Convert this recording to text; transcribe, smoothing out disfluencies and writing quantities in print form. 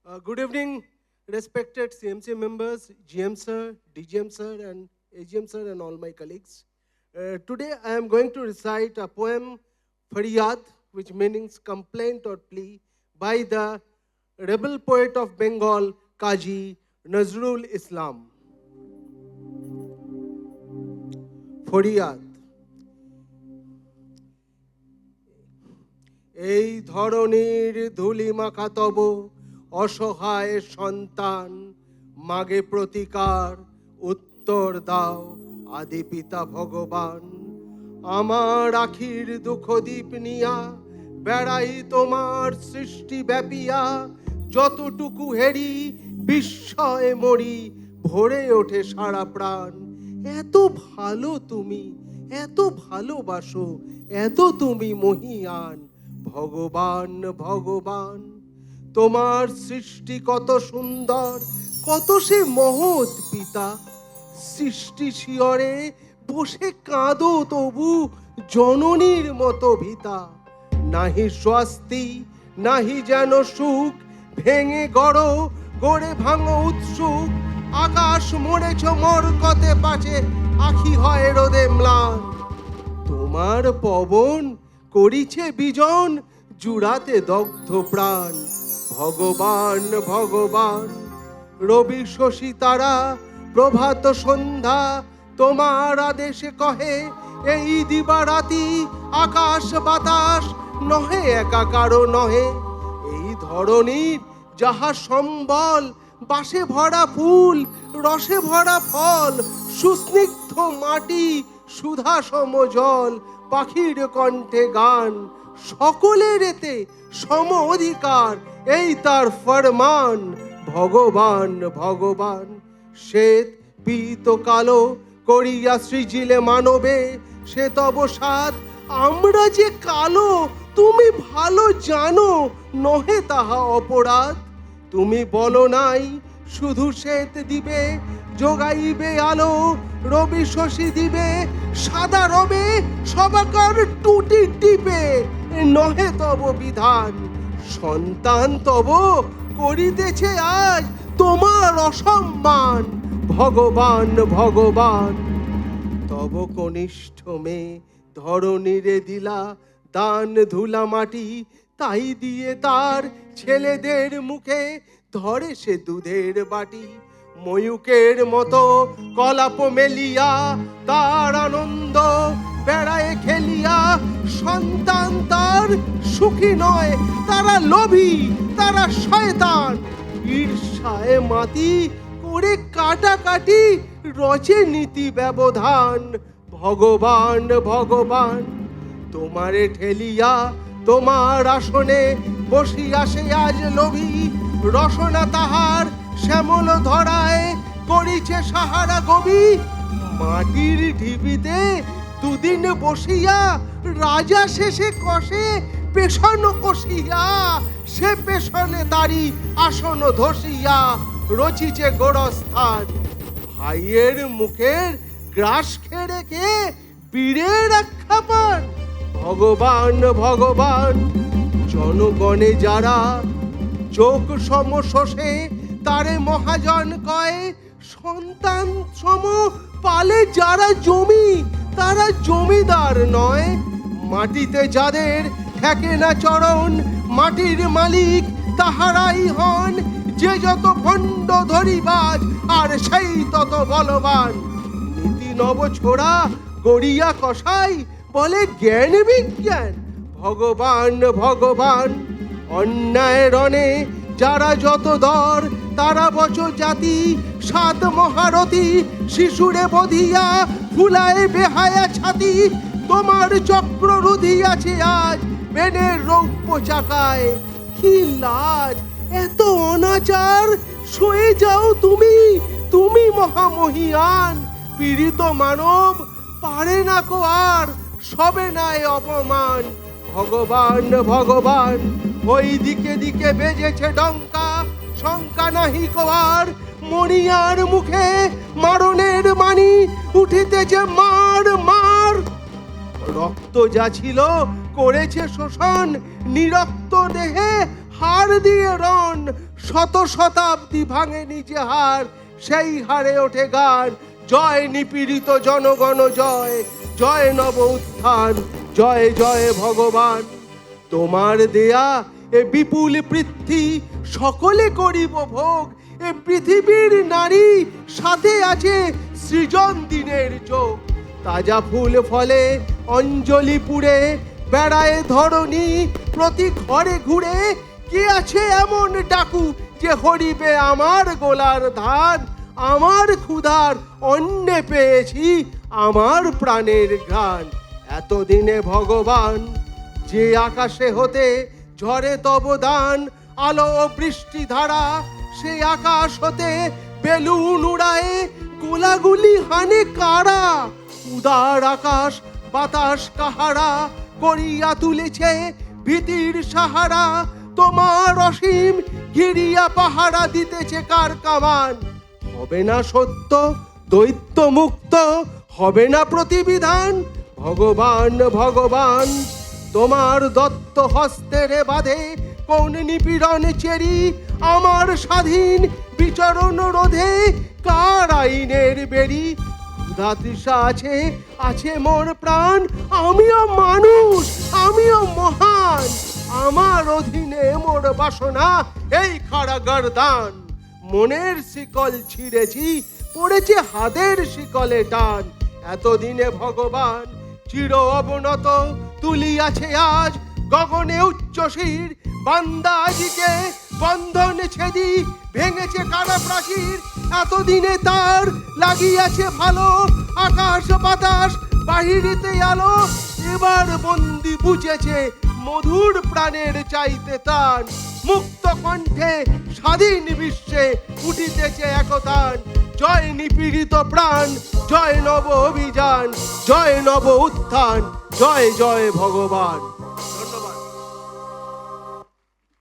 Good evening, respected CMC members, GM sir, DGM sir, and AGM sir, and all my colleagues. Today I am going to recite a poem, Faryad, which means complaint or plea, by the rebel poet of Bengal, Kaji Nazrul Islam. Faryad. এই ধরনীর ধূলিমাখা তব অসহায় সন্তান, মাগে প্রতিকার উত্তর দাও আদি পিতা ভগবান। আমার আখির দুঃখদীপ নিয়া বেড়াই তোমার সৃষ্টি ব্যাপিয়া, যতটুকু হেরি বিস্ময়ে মরি, ভরে ওঠে সারা প্রাণ। এত ভালো তুমি, এত ভালোবাসো, এত তুমি মহিয়ান ভগবান ভগবান। তোমার সৃষ্টি কত সুন্দর, কত সে মহৎ পিতা। সৃষ্টি শিয়রে বসে কাঁদো তবু জননীর মতো ভিতা। নাহি স্বস্তি নাহি যেন সুখ, ভেঙে গড়ো গড়ে ভাঙো উৎসুক। আকাশ মরেছ মরকতে পাছে, আখি হয় রোদে ম্লান। তোমার পবন করিছে বিজন, জুড়াতে দগ্ধ প্রাণ। ভগবান ভগবান। রবি শশী তারা প্রভাত সন্ধ্যা তোমার আদেশে কহে, এই দিবারাতি আকাশ বাতাস নহে একাকারও নহে। এই ধরনীর যাহা সম্বল, বাসে ভরা ফুল রসে ভরা ফল, সুস্নিগ্ধ মাটি সুধা সম জল, পাখির কণ্ঠে গান। সকলের এতে সম অধিকার, এই তার ফরমান। ভগবান ভগবান। শ্বেত পীত কালো করিয়া সৃজিলে মানবে, সে তব সাধ। আমরা যে কালো তুমি ভালো জানো, নহে তাহা অপরাধ। তুমি বলো নাই শুধু শ্বেত দিবে, যোগাইবে আলো রবি শশী দিবে। সাদা রবে সবাকার টুটি টিপে, নহে তব বিধান। সন্তান তব করিতেছে আজ তোমার অসম্মান। ভগবান ভগবান। তব কনিষ্ঠ মেয়ে ধরণীরে দিলা দান ধুলা মাটি, তাই দিয়ে তার ছেলেদের মুখে ধরে সে দুধের বাটি। ময়ূকের মতো কলাপ মেলিয়া তার আনন্দ বেড়ায় খেলিয়া। সন্তান তার সুখী নয়, তারা লোভী, তারা শয়তান। ঈর্ষায় মাতি করে কাটাকাটি, রচে নীতি ব্যবধান। ভগবান ভগবান। তোমারে ঠেলিয়া তোমার আসনে বসিয়া সে আজ লোভী। রসনা তাহার শ্যামল ধরায় করিছে সাহারা গবি। মাটির ঢিবিতে দুদিন বসিয়া রাজা শেষে কষে পেশন কষিয়া। সে পেশনে তারি আসন ধসিয়া রচিছে গোরস্থান। ভাইয়ের মুখের গ্রাস খেয়ে রেখে বীরের আখ্যা পান। ভগবান ভগবান। জনগণে যারা চোখ সম শোষে, তারে মহাজন কয়। সন্তান সম পালে যারা জমি, তারা জমিদার নয়। মাটিতে যাদের ঠেকে না চরণ, মাটির মালিক তাহারাই হন। যে যত ভণ্ড ধরিবাজ, আর সেই তত বলবান। নীতি নব ছোড়া গড়িয়া কষাই, বলে জ্ঞান বিজ্ঞান। ভগবান ভগবান। অন্যায় রণে যারা যত দর, তারা বচ জাতি। সাত মহারথী শিশুরে বধিয়া ফুলায় বেহায়া ছাতি। তোমার চক্র রুধিয়াছে আজ বেনের রৌপ্য চাকায়। কি লাজ এত অনাচার, সয়ে যাও তুমি, তুমি মহামহিয়ান। পীড়িত মানব পারে না কো আর, সবে নাই অপমান। ভগবান ভগবান। ওই দিকে দিকে বেজেছে ডঙ্কা, শঙ্কা নাহি কোয়ার। মরিয়ার মুখে মারণের মানি উঠিতেছে মার মার। রক্ত যা ছিল করেছে শোষণ, নিরক্ত দেহে হার দিয়ে রণ। শত শতাব্দী ভাঙেনি যে হার, সেই হারে ওঠে গান। জয় নিপীড়িত জনগণ জয়, জয় নব উত্থান, জয় জয় ভগবান। তোমার দেয়া এ বিপুল পৃথ্বী সকলে করিব ভোগ। এ পৃথিবীর নারী সাথে আছে সৃজন দিনের যোগ। তাজা ফুল ফলে অঞ্জলি পুড়ে বেড়ায় ধরণী প্রতি ঘরে ঘুরে। কে আছে এমন ডাকু যে হরিবে আমার গোলার ধান? আমার ক্ষুধার অন্নে পেয়েছি আমার প্রাণের ঘ্রাণ। এতদিনে ভগবান যে আকাশে হতে ঝরে তব দান, আলো ও বৃষ্টি ধারা সেই আকাশ হতে বেলুন উড়ায় গোলাগুলি হানে কারা? উদার আকাশ বাতাস কাহারা করিয়া তুলেছে ভীতির সাহারা। তোমার অসীম ঘিরিয়া পাহারা দিতেছে কার কামান? হবে না সত্য দৈত্য মুক্ত, হবে না প্রতিবিধান? ভগবান ভগবান তোমার দত্ত হস্তের বাঁধে কোন নিপীড়ন চেরি? আমার স্বাধীন বিচরণ রোধে কার আইনের বেরি? ক্ষুধা তৃষা আছে, আছে মোর প্রাণ, আমিও মানুষ, আমিও মহান। আমার অধীনে মোর বাসনা এই কারাগার দান। মনের শিকল ছিঁড়েছি, পড়েছে হাতের শিকলে টান। এতদিনে ভগবান চির অবনত তুলিয়াছে আজ গগনে উচ্চশির। বান্দা আজিকে বন্ধন ছেদি ভেঙেছে কারা প্রাচীর। এতদিনে তার লাগিয়াছে ভালো আকাশ বাতাস বাহিরেতে আলো। এবার বন্দি বুঝেছে মধুর প্রাণের চাইতে তান। মুক্ত কণ্ঠে স্বাধীন বিশ্বে উঠিতেছে একতান। জয় নিপীড়িত প্রাণ, জয় নব অভিযান, জয় নব উত্থান, জয় জয় ভগবান।